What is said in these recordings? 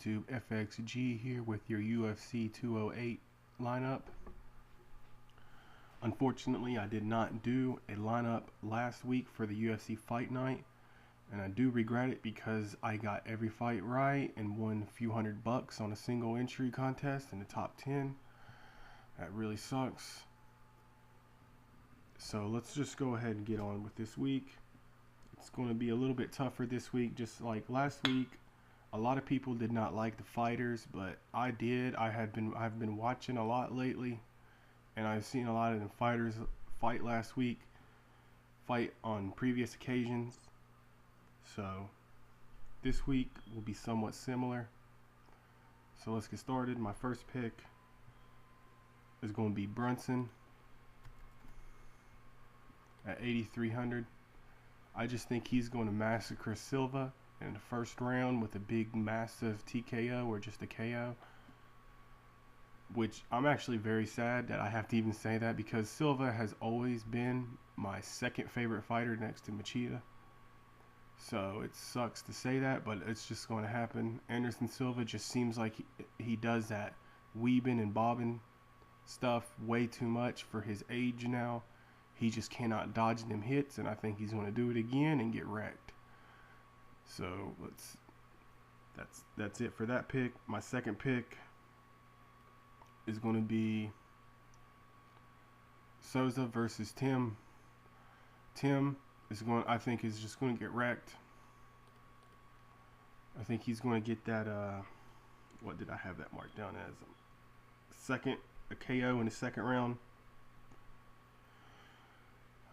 YouTube, FXG here with your UFC 208 lineup. Unfortunately, I did not do a lineup last week for the UFC fight night, and I do regret it because I got every fight right and won a few $100 on a single entry contest in the top 10. That really sucks. So let's just go ahead and get on with this week. It's going to be a little bit tougher this week, just like last week. A lot of people did not like the fighters, but I did. I've been watching a lot lately, and I've seen a lot of the fighters fight last week, fight on previous occasions. So this week will be somewhat similar. So let's get started. My first pick is going to be Brunson at 8,300. I just think he's going to massacre Silva in the first round with a big, massive TKO or just a KO. Which I'm actually very sad that I have to even say that, because Silva has always been my second favorite fighter next to Machida. So it sucks to say that, but it's just going to happen. Anderson Silva just seems like he does that weaving and bobbing stuff way too much for his age now. He just cannot dodge them hits, and I think he's going to do it again and get wrecked. So that's it for that pick. My second pick is going to be Souza versus Tim. Tim I think is just going to get wrecked. I think he's going to get that what did I have that marked down as? A KO in the second round.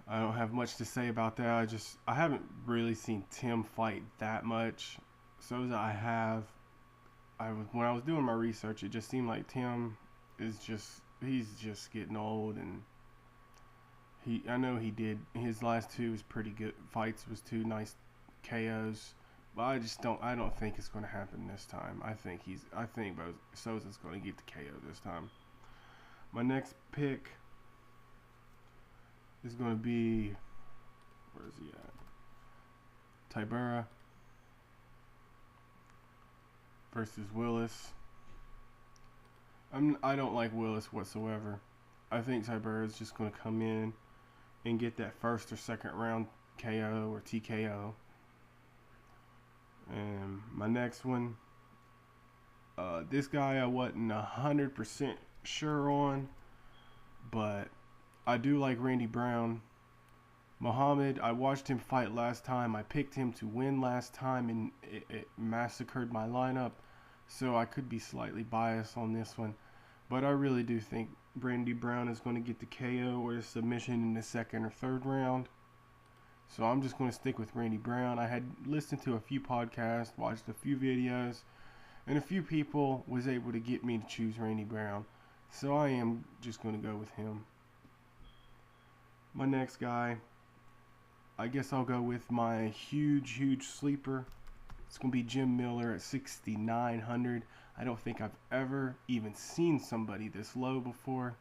I don't have much to say about that. I haven't really seen Tim fight that much. Souza when I was doing my research, it just seemed like Tim is he's just getting old, and I know he did his last two was pretty good fights, was two nice KOs, but I don't think it's going to happen this time. I think Souza's going to get the KO this time. My next pick is going to be, where is he at? Tybura versus Willis. I don't like Willis whatsoever. I think Tybura is just going to come in and get that first or second round KO or TKO. And my next one, this guy I wasn't 100% sure on, but I do like Randy Brown. Muhammad, I watched him fight last time. I picked him to win last time, and it massacred my lineup. So I could be slightly biased on this one. But I really do think Randy Brown is going to get the KO or the submission in the second or third round. So I'm just going to stick with Randy Brown. I had listened to a few podcasts, watched a few videos, and a few people was able to get me to choose Randy Brown. So I am just going to go with him. My next guy, I guess I'll go with my huge sleeper. It's going to be Jim Miller at 6,900. I don't think I've ever even seen somebody this low before.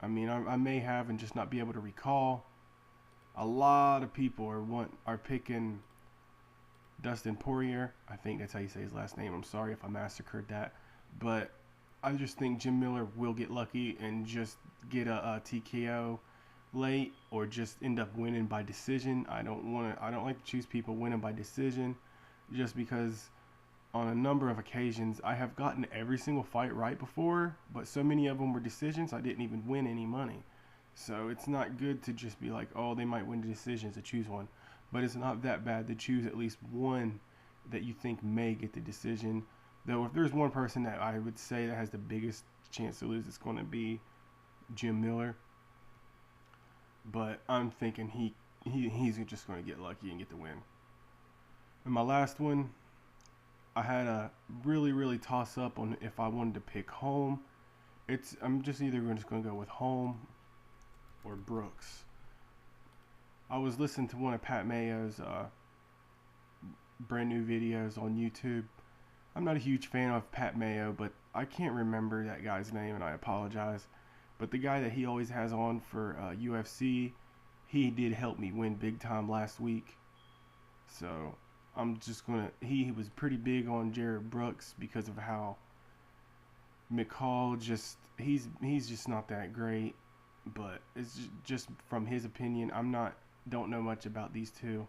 I mean, I may have and just not be able to recall. A lot of people are picking Dustin Poirier. I think that's how you say his last name. I'm sorry if I massacred that. But I just think Jim Miller will get lucky and just get a TKO late, or just end up winning by decision. I don't like to choose people winning by decision, just because on a number of occasions I have gotten every single fight right before, but so many of them were decisions I didn't even win any money. So it's not good to just be like, oh, they might win the decisions, to choose one. But it's not that bad to choose at least one that you think may get the decision. Though if there's one person that I would say that has the biggest chance to lose, it's going to be Jim Miller. But I'm thinking he's just going to get lucky and get the win. And my last one, I had a really toss up on if I wanted to pick Holm. I'm just either going to go with Holm or Brooks. I was listening to one of Pat Mayo's brand new videos on YouTube. I'm not a huge fan of Pat Mayo, but I can't remember that guy's name, and I apologize. But the guy that he always has on for UFC, he did help me win big time last week. So I'm just gonna. He was pretty big on Jared Brooks because of how McCall he's just not that great. But it's just from his opinion. Don't know much about these two,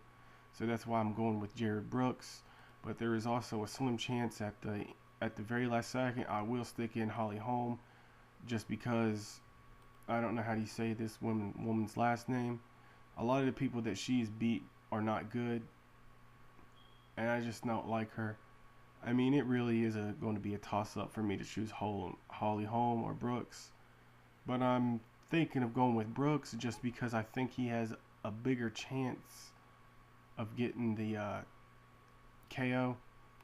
so that's why I'm going with Jared Brooks. But there is also a slim chance at the very last second I will stick in Holly Holm, just because I don't know how do you say this woman's last name. A lot of the people that she's beat are not good, and I just don't like her. I mean, it really is going to be a toss-up for me to choose Holly Holm or Brooks. But I'm thinking of going with Brooks just because I think he has a bigger chance of getting the KO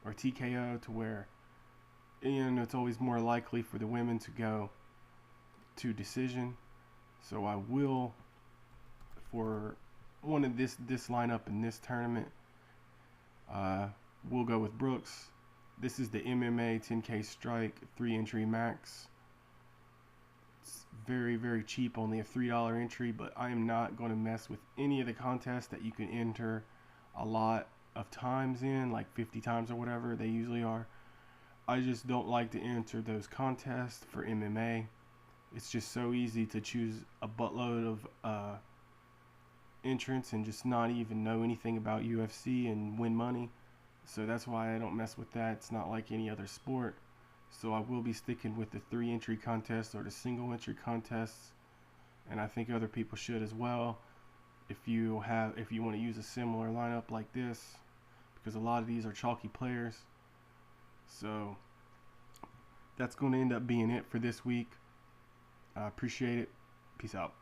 or TKO, to where it's always more likely for the women to go to decision. So I will, for one of this lineup in this tournament, we'll go with Brooks. This is the MMA 10K Strike 3-entry max. It's very, very cheap, only a $3 entry, but I am not going to mess with any of the contests that you can enter a lot of times in, like 50 times or whatever they usually are. I just don't like to enter those contests for MMA. It's just so easy to choose a buttload of entrants and just not even know anything about UFC and win money. So that's why I don't mess with that. It's not like any other sport. So I will be sticking with the 3-entry contests or the single entry contests, and I think other people should as well. If you want to use a similar lineup like this, because a lot of these are chalky players. So that's going to end up being it for this week. I appreciate it. Peace out.